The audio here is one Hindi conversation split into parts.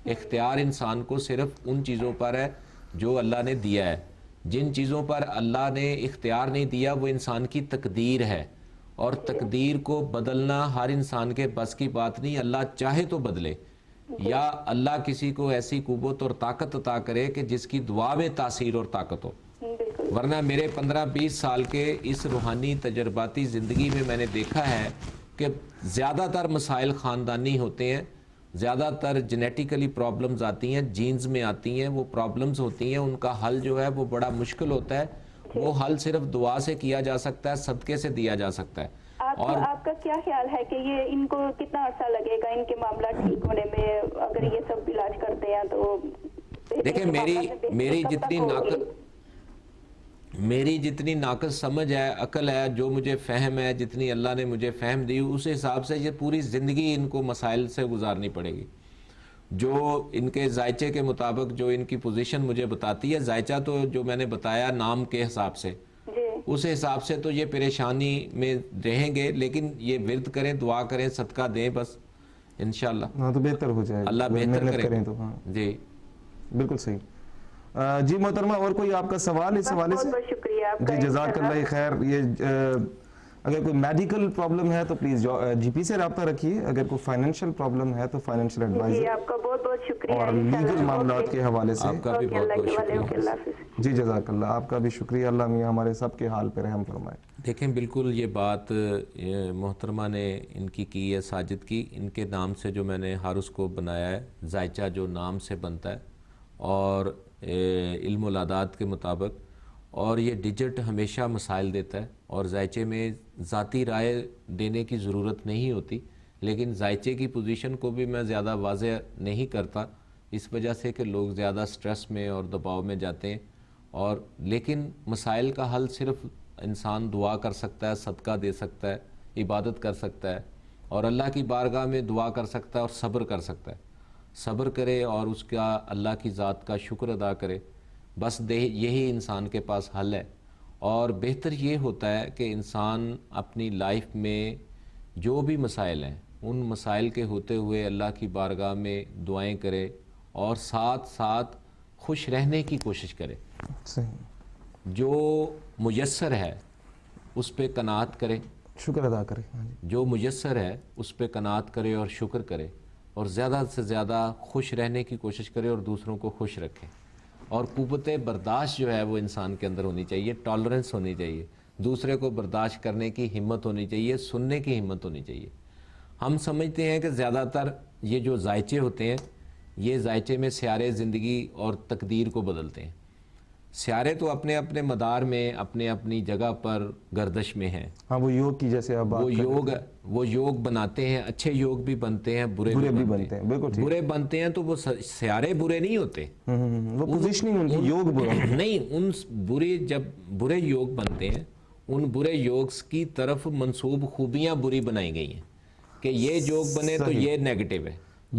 इख्तियार इंसान को सिर्फ उन चीज़ों पर है जो अल्लाह ने दिया है। जिन चीज़ों पर अल्लाह ने इख्तियार नहीं दिया वो इंसान की तकदीर है, और तकदीर को बदलना हर इंसान के बस की बात नहीं। अल्लाह चाहे तो बदले, या अल्लाह किसी को ऐसी कुव्वत और ताकत अता करे कि जिसकी दुआ में तासीर और ताकत हो। वरना मेरे 15-20 साल के इस रूहानी तजर्बाती ज़िंदगी में मैंने देखा है कि ज़्यादातर मसाइल ख़ानदानी होते हैं, ज़्यादातर जेनेटिकली प्रॉब्लम्स आती हैं, जीन्स में आती हैं, वो प्रॉब्लम्स होती हैं, उनका हल जो है वो बड़ा मुश्किल होता है। वो हल सिर्फ दुआ से किया जा सकता है, सदक़े से दिया जा सकता है। और आपका क्या ख्याल है कि ये इनको कितना अर्सा लगेगा इनके मामला ठीक होने में, अगर ये सब इलाज करते हैं तो? देखिए, मेरी जितनी नाक़स समझ है, अकल है, जो मुझे फ़हम है, जितनी अल्लाह ने मुझे फ़हम दी, उस हिसाब से ये पूरी ज़िंदगी इनको मसाइल से गुजारनी पड़ेगी। जो इनके जायचे के मुताबिक जो इनकी पोजीशन मुझे बताती है, जायचा तो जो मैंने बताया नाम के हिसाब से, उस हिसाब से तो ये परेशानी में रहेंगे, लेकिन ये विरद करें, दुआ करें, सदका दें, बस इंशाअल्लाह। हाँ, तो बेहतर हो जाएगा, अल्लाह बेहतर करें तो। हाँ जी, बिल्कुल सही। जी मोहतरमा, और कोई आपका सवाल इस हवाले से? बहुत शुक्रिया आपका। जी जज़ाकल्लाह खैर। ये अगर कोई मेडिकल प्रॉब्लम है तो प्लीज़ जीपी से रब्ता रखिए, अगर कोई फाइनेंशियल प्रॉब्लम है तो फाइनेंशियल एडवाइजर। आपका बहुत बहुत शुक्रिया। और लीगल मामलात के हवाले से आपका भी बहुत बहुत शुक्रिया। जी जज़ाकल्लाह, आपका भी शुक्रिया। अल्लाह मियाँ हमारे सब के हाल पर रहम फरमाए। देखें, बिल्कुल ये बात मोहतरमा ने इनकी की है, साजिद की। इनके नाम से जो मैंने हारुस को बनाया है, जायचा जो नाम से बनता है और इल्मुल आदात के मुताबिक, और ये डिजिट हमेशा मसाइल देता है, और जायचे में ज़ाती राय देने की ज़रूरत नहीं होती, लेकिन जायचे की पोजीशन को भी मैं ज़्यादा वाज़ेह नहीं करता, इस वजह से कि लोग ज़्यादा स्ट्रेस में और दबाव में जाते हैं। और लेकिन मसाइल का हल सिर्फ इंसान दुआ कर सकता है, सदका दे सकता है, इबादत कर सकता है, और अल्लाह की बारगाह में दुआ कर सकता है और सब्र कर सकता है। सब्र करे और उसका अल्लाह की ज़ात का शुक्र अदा करे, बस यही इंसान के पास हल है। और बेहतर ये होता है कि इंसान अपनी लाइफ में जो भी मसाइल हैं, उन मसाइल के होते हुए अल्लाह की बारगाह में दुआएं करे, और साथ साथ खुश रहने की कोशिश करे। सही। जो मुयस्सर है उस पर कनात करे, शुक्र अदा करे। जो मुयस्सर है उस पर कनात करे और शुक्र करे, और ज़्यादा से ज़्यादा खुश रहने की कोशिश करे और दूसरों को खुश रखे। और कुव्वत बर्दाश्त जो है वो इंसान के अंदर होनी चाहिए, टॉलरेंस होनी चाहिए, दूसरे को बर्दाश्त करने की हिम्मत होनी चाहिए, सुनने की हिम्मत होनी चाहिए। हम समझते हैं कि ज़्यादातर ये जो जायचे होते हैं, ये जायचे में सियारे ज़िंदगी और तकदीर को बदलते हैं। सियारे तो अपने अपने मदार में, अपने अपनी जगह पर गर्दश में हैं। हाँ, वो योग की जैसे अब वो योग बनाते हैं, अच्छे योग भी बनते हैं, बुरे भी बनते हैं। बिल्कुल ठीक। बुरे बनते हैं तो वो सियारे बुरे नहीं होते, वो पोजीशनिंग उनकी योग बुरा नहीं। उन जब बुरे योग बनते हैं, उन बुरे योग की तरफ मंसूब खूबियां बुरी बनाई गई हैं कि ये योग बने तो ये नेगेटिव है,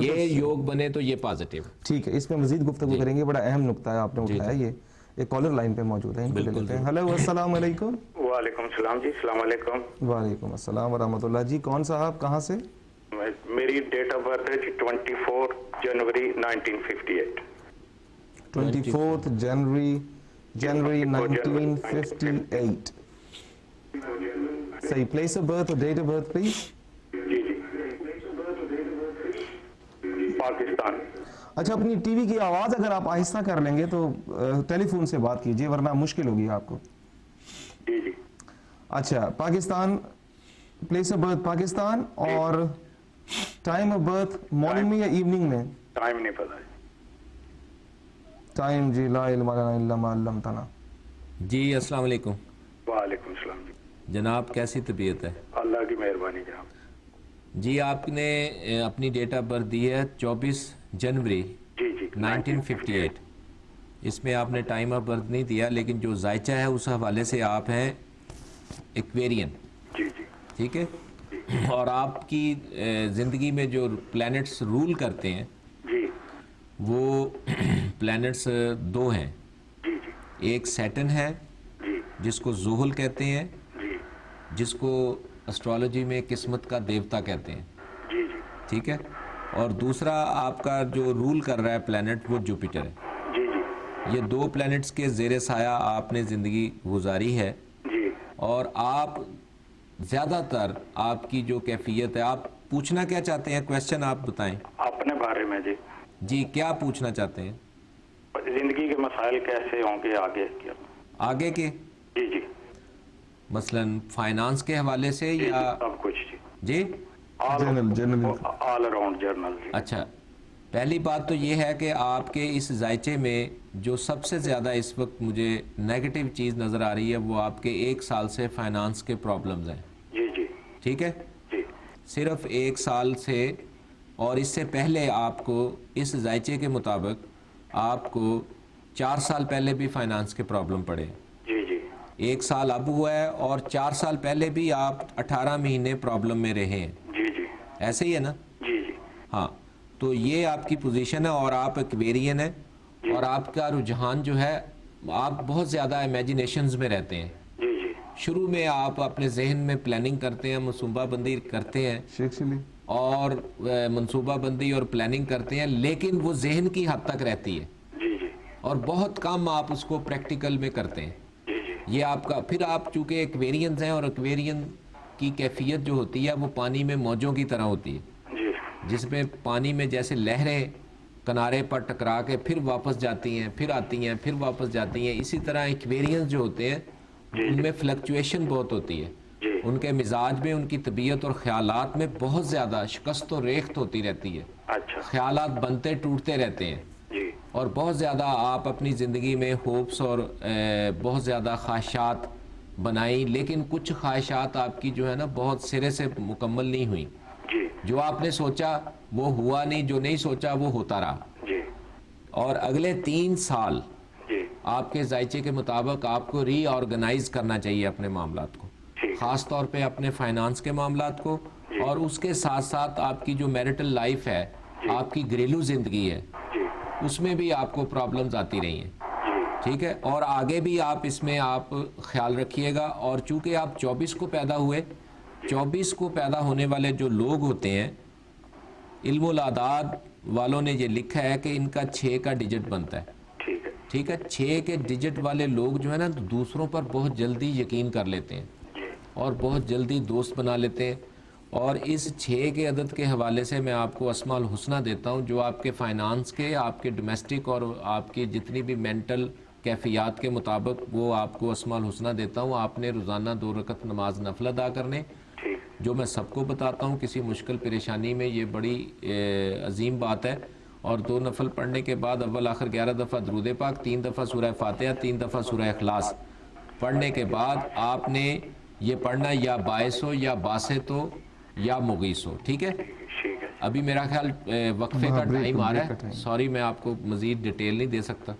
ये योग बने तो ये पॉजिटिव। ठीक है, इसमें मजीद गुफ्तगू करेंगे। बड़ा अहम नुक्ता है आपने उठाया। ये एक कॉलर लाइन पे मौजूद है, इनको लेते हैं। हेलो, अस्सलाम वालेकुम। वालेकुम सलाम जी, अस्सलाम वालेकुम। वालेकुम अस्सलाम व रहमतुल्लाह। जी कौन साहब, कहाँ से? मेरी डेट ऑफ बर्थ है 24 जनवरी 1958। 24 जनवरी 1958। सही। प्लेस ऑफ बर्थ और डेट ऑफ बर्थ प्लीज। जी जी, पाकिस्तान। अच्छा, अपनी टीवी की आवाज़ अगर आप आहिस्ता कर लेंगे तो टेलीफोन से बात कीजिए, वरना मुश्किल होगी आपको। जी जी। अच्छा, Pakistan, place of birth Pakistan, और टाइम ऑफ बर्थ मॉर्निंग में या इवनिंग में? टाइम नहीं पता है। टाइम जी, ला इल्मा लना इल्ला मा अल्लमतना। जी अस्सलाम वालेकुम। वालेकुम सलाम जी। जनाब कैसी तबीयत है? अल्लाह की मेहरबानी जनाब। जी, आपने अपनी डेट ऑफ बर्थ दी है 24 जनवरी जी जी 1958। इसमें आपने टाइम ऑफ बर्थ नहीं दिया, लेकिन जो जायचा है उस हवाले से आप हैं एक्वेरियन। जी जी। ठीक है। और आपकी ज़िंदगी में जो प्लैनेट्स रूल करते हैं जी वो प्लैनेट्स दो हैं। जी जी। एक सैटर्न है जी जिसको ज़ुहुल कहते हैं, जी जिसको एस्ट्रोलॉजी में किस्मत का देवता कहते हैं। जी जी। ठीक है। और दूसरा आपका जो रूल कर रहा है प्लैनेट वो जुपिटर है। जी जी ये 2 प्लैनेट्स के ज़ेर साया आपने ज़िंदगी गुजारी है जी। और आप ज़्यादातर आपकी जो कैफियत है, आप पूछना क्या चाहते हैं, क्वेश्चन आप बताएं। अपने बारे में जी। जी क्या पूछना चाहते हैं? जिंदगी के मसाइल कैसे होंगे आगे क्या? आगे के जी जी मसलन फाइनेंस के हवाले से जी, या सब कुछ जी। जी? जनरल ऑल अराउंड जर्नल जी। अच्छा, पहली बात तो ये है कि आपके इस जायचे में जो सबसे ज़्यादा इस वक्त मुझे नेगेटिव चीज़ नज़र आ रही है वो आपके 1 साल से फाइनेंस के प्रॉब्लम्स हैं। जी जी ठीक है, जी सिर्फ 1 साल से, और इससे पहले आपको इस जायचे के मुताबिक आपको 4 साल पहले भी फाइनेंस के प्रॉब्लम पड़े। जी जी 1 साल अब हुआ है और 4 साल पहले भी आप 18 महीने प्रॉब्लम में रहे हैं। जी जी ऐसे ही है ना? जी जी हाँ, तो ये आपकी पोजीशन है और आप एक्वेरियन है और आपका रुझान जो है, आप बहुत ज़्यादा इमेजिनेशंस में रहते हैं। जी जी शुरू में आप अपने जहन में प्लानिंग करते हैं, मनसूबा बंदी करते हैं शेख चिली और मनसूबा बंदी और प्लानिंग करते हैं, लेकिन वो जहन की हद तक रहती है जी जी और बहुत कम आप उसको प्रैक्टिकल में करते हैं। जी जी ये आपका, फिर आप चूँकि एक्वेरियंस हैं और एक्वेरियन की कैफियत जो होती है वो पानी में मौजों की तरह होती है, जी जिसमें पानी में जैसे लहरें किनारे पर टकरा के फिर वापस जाती हैं, फिर आती हैं, फिर वापस जाती हैं। इसी तरह एक्वेरियंस जो होते हैं उनमें फ्लक्चुएशन बहुत होती है, जी उनके मिजाज में, उनकी तबीयत और ख्यालात में बहुत ज़्यादा शिकस्त और रेख्त होती रहती है। अच्छा ख्यालात बनते टूटते रहते हैं जी और बहुत ज़्यादा आप अपनी ज़िंदगी में होप्स और बहुत ज़्यादा ख्वाहिशात बनाई, लेकिन कुछ ख्वाहिशात आपकी जो है ना बहुत सिरे से मुकम्मल नहीं हुई। जी जो आपने सोचा वो हुआ नहीं, जो नहीं सोचा वो होता रहा। जी और अगले 3 साल जी आपके जायचे के मुताबिक आपको रीऑर्गेनाइज करना चाहिए अपने मामलात को, ठीक। ख़ास तौर पे अपने फाइनेंस के मामलात को, और उसके साथ साथ आपकी जो मैरिटल लाइफ है, आपकी घरेलू ज़िंदगी है, जी उसमें भी आपको प्रॉब्लम्स आती रही हैं। जी ठीक है, और आगे भी आप इसमें आप ख्याल रखिएगा। और चूंकि आप 24 को पैदा हुए, 24 को पैदा होने वाले जो लोग होते हैं, इल्मुल आदाद वालों ने ये लिखा है कि इनका 6 का डिजिट बनता है। ठीक है ठीक है, 6 के डिजिट वाले लोग जो है ना दूसरों पर बहुत जल्दी यकीन कर लेते हैं जी और बहुत जल्दी दोस्त बना लेते हैं। और इस 6 के अदद के हवाले से मैं आपको अस्माउल हुस्ना देता हूं, जो आपके फाइनेंस के, आपके डोमेस्टिक और आपकी जितनी भी मेंटल कैफियत के मुताबिक वो आपको अस्माउल हुस्ना देता हूं। आपने रोज़ाना 2 रकत नमाज नफल अदा करने, ठीक जो मैं सबको बताता हूं किसी मुश्किल परेशानी में, ये बड़ी अजीम बात है। और 2 नफल पढ़ने के बाद अव्वल आखिर 11 दफ़ा दरूद पाक, 3 दफ़ा सूरह फातिहा, 3 दफ़ा सूरह इखलास पढ़ने के बाद आपने ये पढ़ना, या बायस हो या बासित हो या मुगीस हो। ठीक है, ठीक है अभी मेरा ख्याल वक्फे का ब्रेक- टाइम आ रहा ब्रेक का है, टाइम। सॉरी मैं आपको मज़ीद डिटेल नहीं दे सकता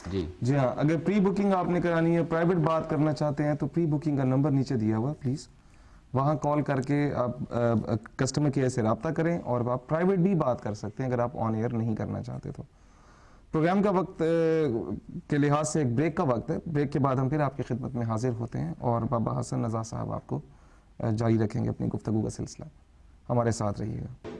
जी। जी हाँ, अगर प्री बुकिंग आपने करानी है, प्राइवेट बात करना चाहते हैं, तो प्री बुकिंग का नंबर नीचे दिया हुआ, प्लीज़ वहाँ कॉल करके आप कस्टमर केयर से रब्ता करें, और आप प्राइवेट भी बात कर सकते हैं अगर आप ऑन एयर नहीं करना चाहते तो। प्रोग्राम का वक्त के लिहाज से एक ब्रेक का वक्त है। ब्रेक के बाद हम फिर आपकी खिदमत में हाजिर होते हैं और बाबा हसन रज़ा साहब आपको जारी रखेंगे अपनी गुफ्तगू का सिलसिला। हमारे साथ रहिएगा।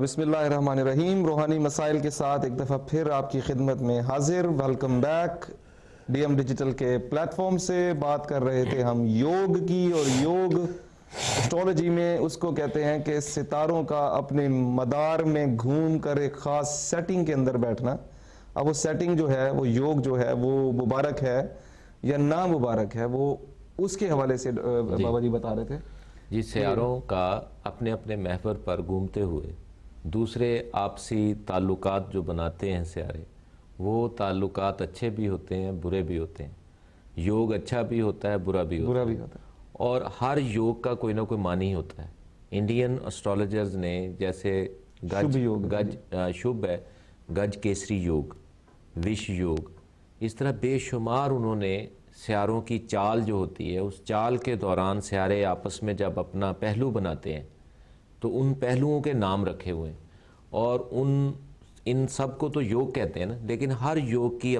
बिस्मिल्लाहिर्रहमानिर्रहीम। रूहानी मसाइल के साथ एक दफ़ा फिर आपकी खिदमत में हाजिर। Welcome back. डीएम डिजिटल के प्लेटफॉर्म से बात कर रहे थे हम योग की, और योग एस्ट्रोलॉजी में उसको कहते हैं कि सितारों का अपने मदार में घूम कर एक ख़ास सेटिंग के अंदर बैठना। अब वो सेटिंग जो है, वो योग जो है, वो मुबारक है या ना मुबारक है, वो उसके हवाले से बाबा जी बता रहे थे। जी, सियारों का अपने अपने महवर पर घूमते हुए दूसरे आपसी ताल्लुकात जो बनाते हैं सियारे, वो ताल्लुकात अच्छे भी होते हैं, बुरे भी होते हैं। योग अच्छा भी होता है, बुरा भी होता है, और हर योग का कोई ना कोई मानी होता है। इंडियन एस्ट्रोलॉजर्स ने जैसे शुभ है, गज केसरी योग, विष योग, इस तरह बेशुमार उन्होंने सियारों की चाल जो होती है, उस चाल के दौरान सियारे आपस में जब अपना पहलू बनाते हैं तो उन पहलुओं के नाम रखे हुए हैं, और उन इन सब को तो योग कहते हैं ना, लेकिन हर योग की